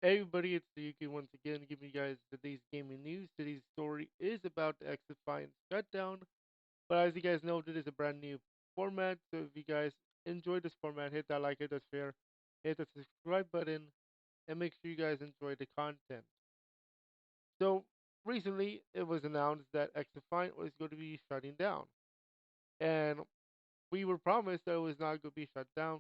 Hey everybody, it's Yuki once again giving you guys today's gaming news. Today's story is about the XDefiant Shutdown. But as you guys know, this is a brand new format. So if you guys enjoy this format, hit that like, hit that share, hit the subscribe button, and make sure you guys enjoy the content. So recently it was announced that XDefiant was going to be shutting down. And we were promised that it was not going to be shut down.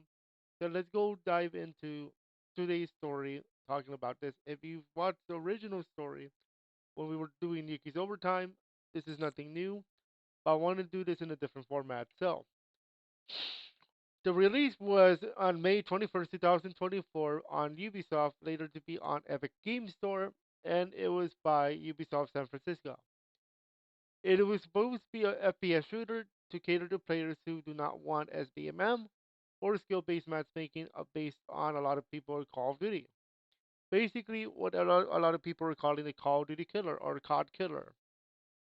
So let's go dive into today's story talking about this. If you've watched the original story when we were doing Yuki's Overtime, this is nothing new. But I want to do this in a different format. So the release was on May 21st, 2024 on Ubisoft, later to be on Epic Game Store, and it was by Ubisoft San Francisco. It was supposed to be a FPS shooter to cater to players who do not want SBMM or skill-based matchmaking based on a lot of people are Call of Duty. Basically, what a lot of people are calling a Call of Duty killer or COD killer.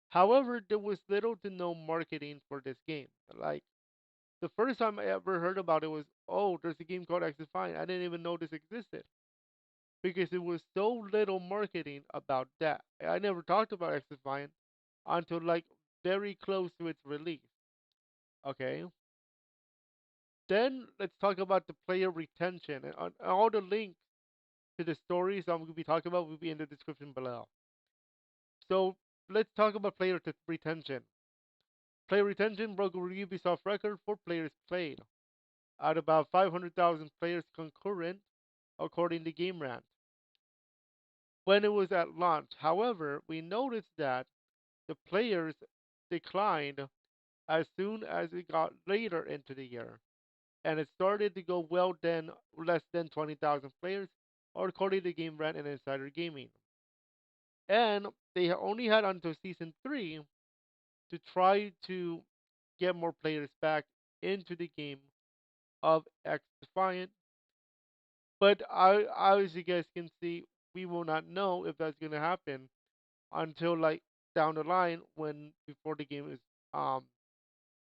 However, there was little to no marketing for this game. Like the first time I ever heard about it was, oh, there's a game called X Defiant. I didn't even know this existed because it was so little marketing about that. I never talked about X Defiant until like very close to its release. Okay, then let's talk about the player retention and all the links to the stories I'm going to be talking about will be in the description below. So let's talk about retention. Player retention broke a Ubisoft record for players played at about 500,000 players concurrent, according to Game Rant, when it was at launch. However, we noticed that the players declined as soon as it got later into the year, and it started to go well then less than 20,000 players, or according to Game Rant and Insider Gaming. And they only had until season 3 to try to get more players back into the game of X Defiant. But as you guys can see, we will not know if that's gonna happen until like down the line when before the game is um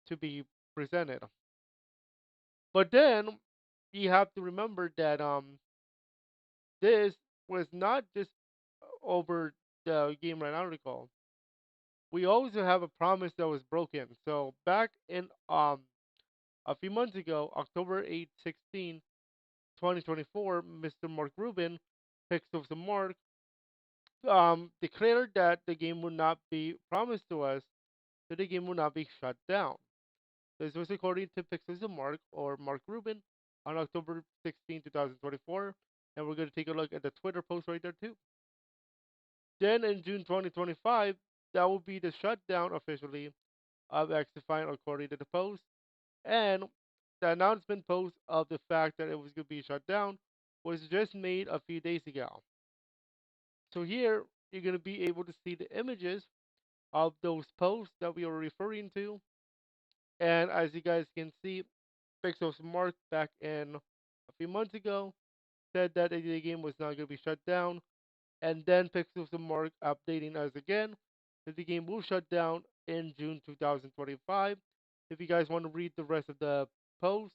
to be presented. But then you have to remember that this was not just over the game right article. We also have a promise that was broken. So back in a few months ago, October 8, 2024, Mr. Mark Rubin, Pixels and Mark, declared that the game would not be promised to us, that the game would not be shut down. This was according to Pixels and Mark, or Mark Rubin, on October 16, 2024. And we're going to take a look at the Twitter post right there too. Then in June 2025, that will be the shutdown officially of XDefiant according to the post. And the announcement post of the fact that it was going to be shut down was just made a few days ago. So here you're going to be able to see the images of those posts that we are referring to. And as you guys can see, Pixels Mark back in a few months ago said that the game was not going to be shut down. And then Pixels Mark updating us again that the game will shut down in June 2025. If you guys want to read the rest of the post,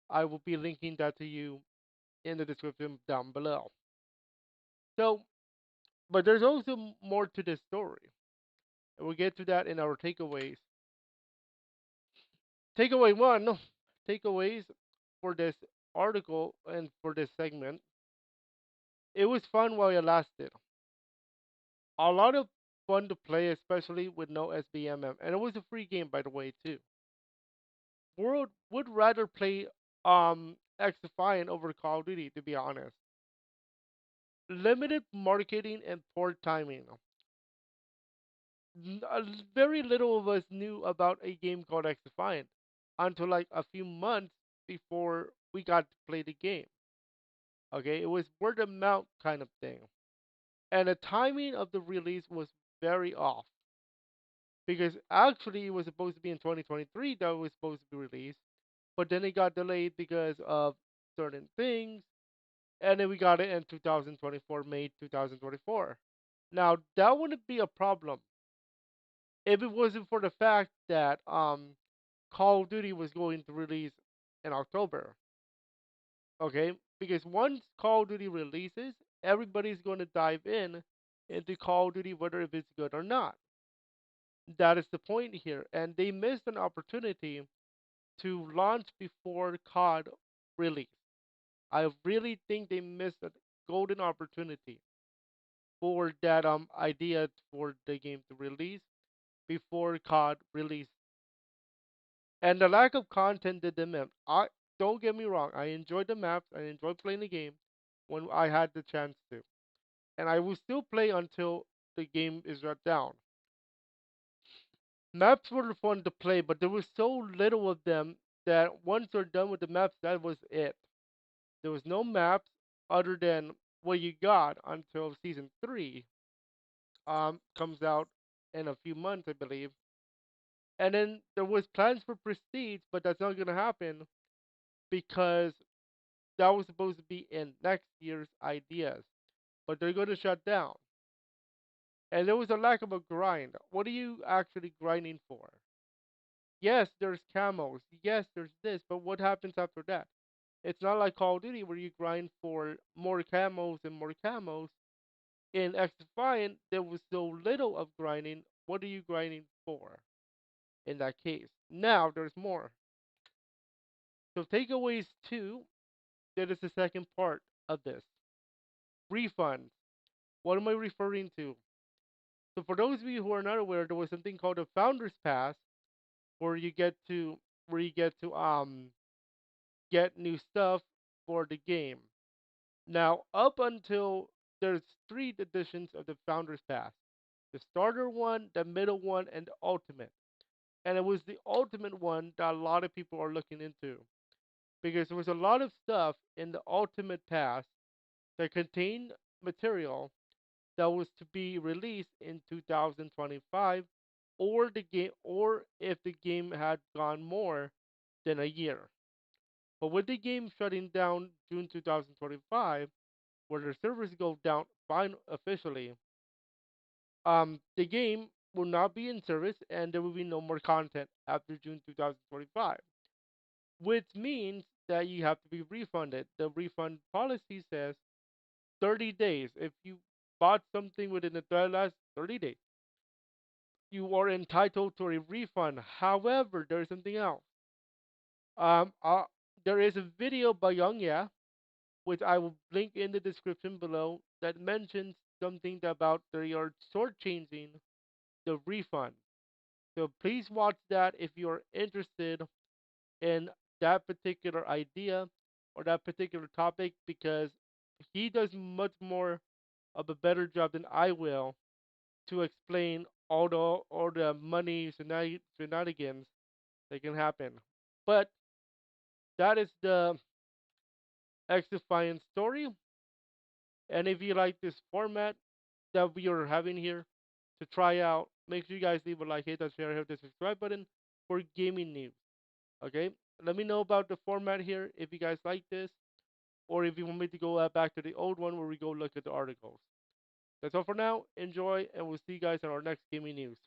I will be linking that to you in the description down below. So, but there's also more to this story. And we'll get to that in our takeaways. Takeaway one, takeaways for this article and for this segment. It was fun while it lasted. A lot of fun to play, especially with no SBMM. And it was a free game, by the way, too. World would rather play X Defiant over Call of Duty, to be honest. Limited marketing and poor timing. Very little of us knew about a game called X Defiant until like a few months before we got to play the game. Okay, it was word of mouth kind of thing. And the timing of the release was very off because actually it was supposed to be in 2023 that it was supposed to be released, but then it got delayed because of certain things, and then we got it in 2024, May 2024. Now that wouldn't be a problem if it wasn't for the fact that Call of Duty was going to release in October. Okay, because once Call of Duty releases everybody's going to dive in into Call of Duty, whether if it's good or not. That is the point here, and they missed an opportunity to launch before COD release. I really think they missed a golden opportunity for that idea for the game to release before COD release. And the lack of content did them in. I don't get me wrong, I enjoyed the maps, I enjoyed playing the game when I had the chance to. And I will still play until the game is shut down. Maps were fun to play, but there was so little of them that once you're done with the maps, that was it. There was no maps other than what you got until season three comes out in a few months, I believe. And then there was plans for Prestige, but that's not gonna happen because that was supposed to be in next year's ideas. But they're gonna shut down. And there was a lack of a grind. What are you actually grinding for? Yes, there's camos. Yes, there's this, but what happens after that? It's not like Call of Duty where you grind for more camos and more camos. In XDefiant, there was so little of grinding. What are you grinding for in that case? Now there's more. So takeaways two, that is the second part of this. Refunds. What am I referring to? So for those of you who are not aware, there was something called a Founders Pass where you get new stuff for the game. Now, up until there's three editions of the Founders Pass: the starter one, the middle one, and the ultimate. And it was the ultimate one that a lot of people are looking into because there was a lot of stuff in the ultimate pass that contained material that was to be released in 2025 or the game or if the game had gone more than a year. But with the game shutting down June 2025, where the servers go down fine officially, the game will not be in service and there will be no more content after June 2025, which means that you have to be refunded. The refund policy says 30 days. If you bought something within the last 30 days, you are entitled to a refund. However, there is something else. Um, uh, there is a video by Young Ya, which I will link in the description below, that mentions something about they are shortchanging the refund. So please watch that if you're interested in that particular idea or that particular topic, because he does much more of a better job than I will to explain all the money shenanigans that can happen. But that is the X Defiant story. And if you like this format that we are having here to try out, make sure you guys leave a like, hit that share, hit the subscribe button for gaming news. Okay? Let me know about the format here if you guys like this, or if you want me to go back to the old one where we go look at the articles. That's all for now. Enjoy, and we'll see you guys in our next gaming news.